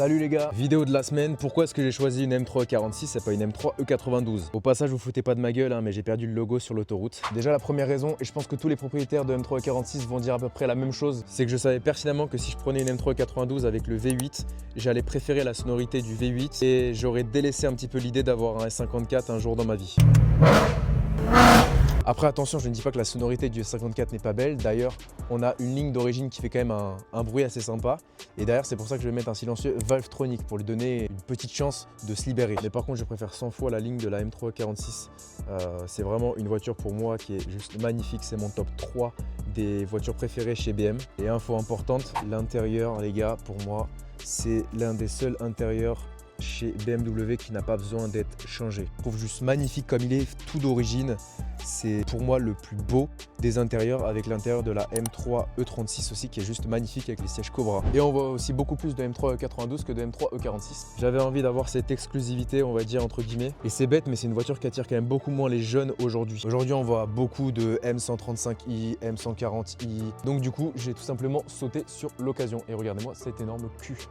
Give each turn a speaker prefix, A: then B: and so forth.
A: Salut les gars. Vidéo de la semaine, pourquoi est-ce que j'ai choisi une M3 E46 et pas une M3 E92? Au passage, vous foutez pas de ma gueule, mais j'ai perdu le logo sur l'autoroute. Déjà la première raison, et je pense que tous les propriétaires de M3 E46 vont dire à peu près la même chose, c'est que je savais pertinemment que si je prenais une M3 E92 avec le V8, j'allais préférer la sonorité du V8 et j'aurais délaissé un petit peu l'idée d'avoir un S54 un jour dans ma vie. Après attention, je ne dis pas que la sonorité du S54 n'est pas belle, d'ailleurs on a une ligne d'origine qui fait quand même un bruit assez sympa et derrière c'est pour ça que je vais mettre un silencieux Valvetronic pour lui donner une petite chance de se libérer. Mais par contre je préfère 100 fois la ligne de la M3 46, c'est vraiment une voiture pour moi qui est juste magnifique, c'est mon top 3 des voitures préférées chez BM. Et info importante, l'intérieur les gars, pour moi c'est l'un des seuls intérieurs chez BMW qui n'a pas besoin d'être changé. Je trouve juste magnifique comme il est, tout d'origine. C'est pour moi le plus beau des intérieurs avec l'intérieur de la M3 E36 aussi qui est juste magnifique avec les sièges Cobra. Et on voit aussi beaucoup plus de M3 E92 que de M3 E46. J'avais envie d'avoir cette exclusivité, on va dire entre guillemets. Et c'est bête mais c'est une voiture qui attire quand même beaucoup moins les jeunes aujourd'hui. Aujourd'hui on voit beaucoup de M135i, M140i. Donc du coup j'ai tout simplement sauté sur l'occasion. Et regardez-moi cet énorme cul.